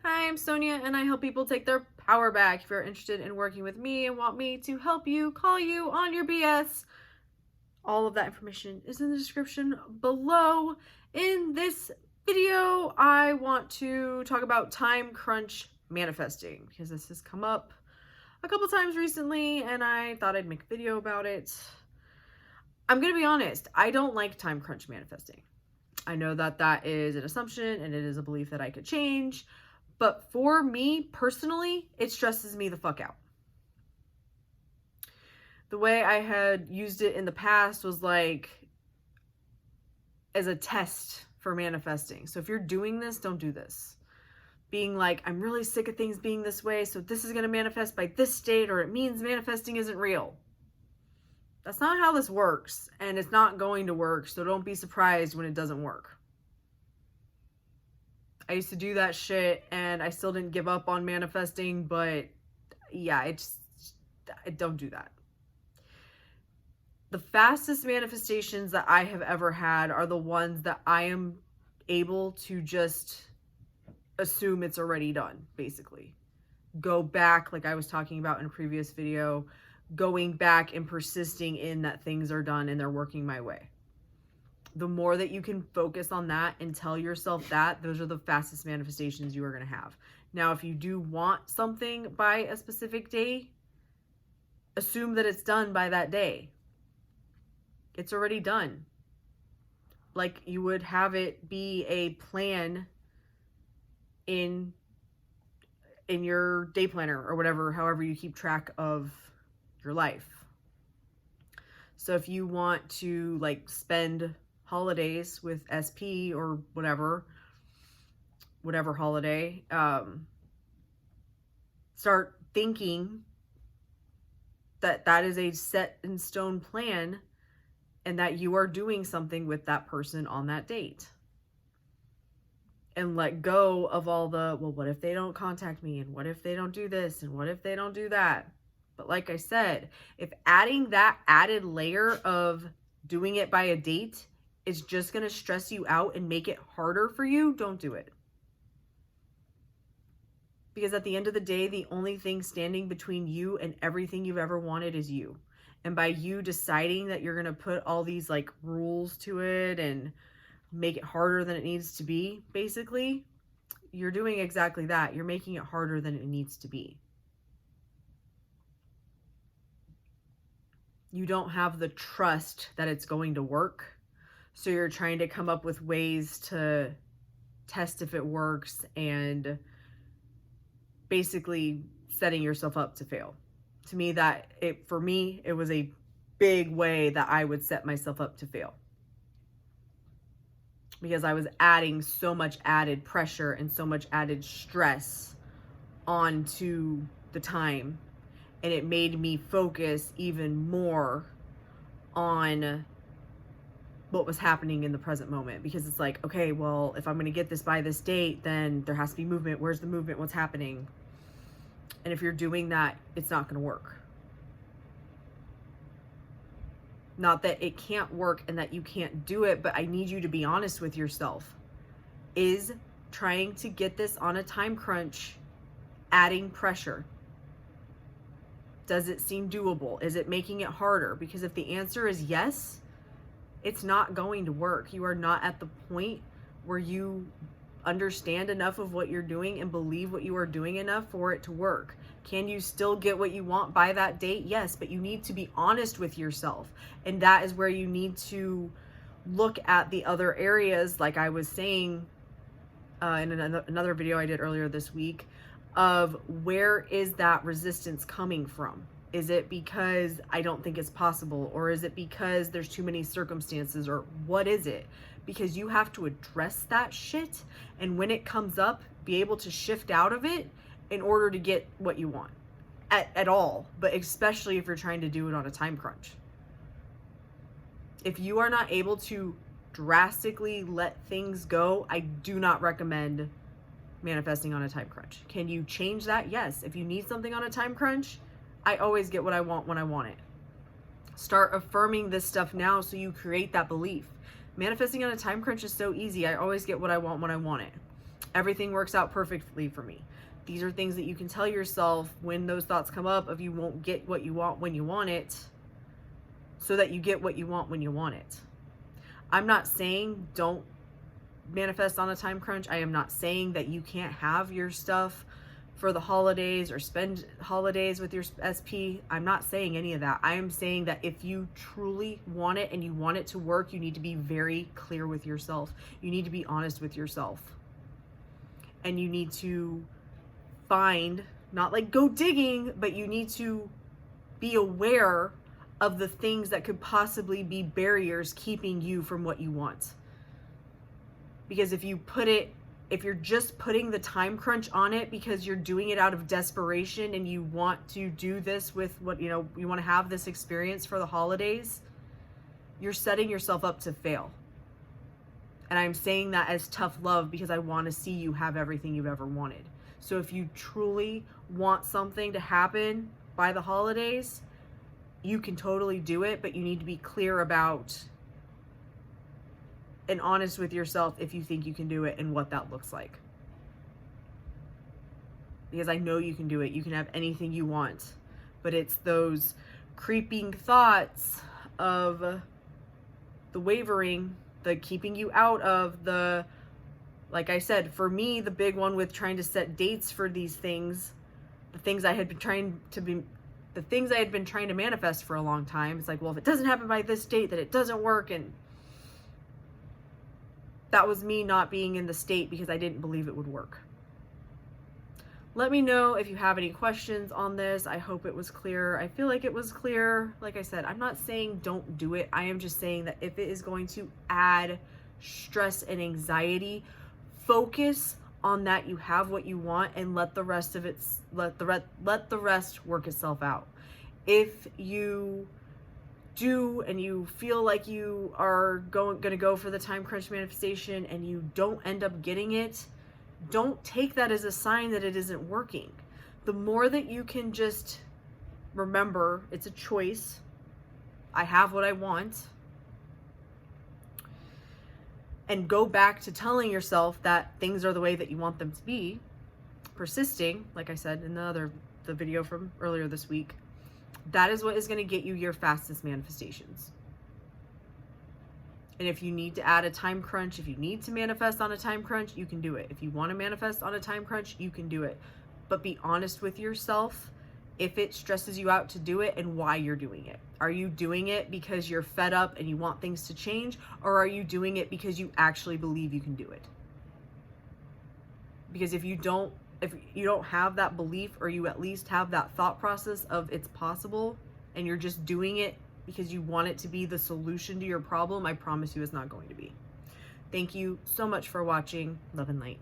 Hi, I'm Sonia, and I help people take their power back. If you're interested in working with me and want me to help you, call you on your BS, all of that information is in the description below. In this video, I want to talk about time crunch manifesting because this has come up a couple times recently, and I thought I'd make a video about it. I'm gonna be honest, I don't like time crunch manifesting. I know that that is an assumption and it is a belief that I could change. But for me personally, it stresses me the fuck out. The way I had used it in the past was like as a test for manifesting. So if you're doing this, don't do this. Being like, I'm really sick of things being this way, so this is going to manifest by this date, or it means manifesting isn't real. That's not how this works, and it's not going to work, so don't be surprised when it doesn't work. I used to do that shit and I still didn't give up on manifesting, but yeah, I don't do that. The fastest manifestations that I have ever had are the ones that I am able to just assume it's already done, basically. Go back, like I was talking about in a previous video, going back and persisting in that things are done and they're working my way. The more that you can focus on that and tell yourself that, those are the fastest manifestations you are going to have. Now, if you do want something by a specific day, assume that it's done by that day. It's already done. Like you would have it be a plan in your day planner or whatever, however you keep track of your life. So if you want to like spend holidays with SP or whatever holiday, start thinking that that is a set in stone plan and that you are doing something with that person on that date. And let go of all the, well, what if they don't contact me? And what if they don't do this? And what if they don't do that? But like I said, if adding that added layer of doing it by a date is just going to stress you out and make it harder for you, don't do it. Because at the end of the day, the only thing standing between you and everything you've ever wanted is you. And by you deciding that you're going to put all these like rules to it and make it harder than it needs to be, basically, you're doing exactly that. You're making it harder than it needs to be. You don't have the trust that it's going to work. So you're trying to come up with ways to test if it works and basically setting yourself up to fail. To me, for me, it was a big way that I would set myself up to fail. Because I was adding so much added pressure and so much added stress onto the time. And it made me focus even more on what was happening in the present moment, because it's like, okay, well, if I'm going to get this by this date, then there has to be movement. Where's the movement? What's happening? And if you're doing that, it's not going to work. Not that it can't work and that you can't do it, but I need you to be honest with yourself. Is trying to get this on a time crunch adding pressure? Does it seem doable? Is it making it harder? Because if the answer is yes, it's not going to work. You are not at the point where you understand enough of what you're doing and believe what you are doing enough for it to work. Can you still get what you want by that date? Yes, but you need to be honest with yourself. And that is where you need to look at the other areas, like I was saying in another video I did earlier this week, of where is that resistance coming from? Is it because I don't think it's possible? Or is it because there's too many circumstances? Or what is it? Because you have to address that shit. And when it comes up, be able to shift out of it in order to get what you want at all. But especially if you're trying to do it on a time crunch. If you are not able to drastically let things go, I do not recommend manifesting on a time crunch. Can you change that? Yes. If you need something on a time crunch, I always get what I want when I want it. Start affirming this stuff now so you create that belief. Manifesting on a time crunch is so easy. I always get what I want when I want it. Everything works out perfectly for me. These are things that you can tell yourself when those thoughts come up of you won't get what you want when you want it, so that you get what you want when you want it. I'm not saying don't manifest on a time crunch. I am not saying that you can't have your stuff for the holidays or spend holidays with your SP. I'm not saying any of that. I am saying that if you truly want it and you want it to work, you need to be very clear with yourself. You need to be honest with yourself. And you need to find, not like go digging, but you need to be aware of the things that could possibly be barriers keeping you from what you want. Because if you're just putting the time crunch on it because you're doing it out of desperation and you want to do this with what, you want to have this experience for the holidays, you're setting yourself up to fail. And I'm saying that as tough love because I want to see you have everything you've ever wanted. So if you truly want something to happen by the holidays, you can totally do it, but you need to be clear about and honest with yourself if you think you can do it and what that looks like. Because I know you can do it. You can have anything you want, but it's those creeping thoughts of the wavering, the keeping you out of the, like I said, for me, the big one with trying to set dates for these things, the things I had been trying to manifest for a long time. It's like, well, if it doesn't happen by this date, then it doesn't work. And that was me not being in the state because I didn't believe it would work. Let me know if you have any questions on this. I hope it was clear. I feel like it was clear. Like I said, I'm not saying don't do it. I am just saying that if it is going to add stress and anxiety, focus on that you have what you want and let the rest work itself out. If you do and you feel like you are going to go for the time crunch manifestation and you don't end up getting it, don't take that as a sign that it isn't working. The more that you can just remember it's a choice. I have what I want. And go back to telling yourself that things are the way that you want them to be, persisting, like I said in the video from earlier this week. That is what is going to get you your fastest manifestations. And if you need to add a time crunch, if you need to manifest on a time crunch, you can do it. If you want to manifest on a time crunch, you can do it. But be honest with yourself if it stresses you out to do it and why you're doing it. Are you doing it because you're fed up and you want things to change? Or are you doing it because you actually believe you can do it? Because if you don't have that belief, or you at least have that thought process of it's possible, and you're just doing it because you want it to be the solution to your problem, I promise you it's not going to be. Thank you so much for watching. Love and light.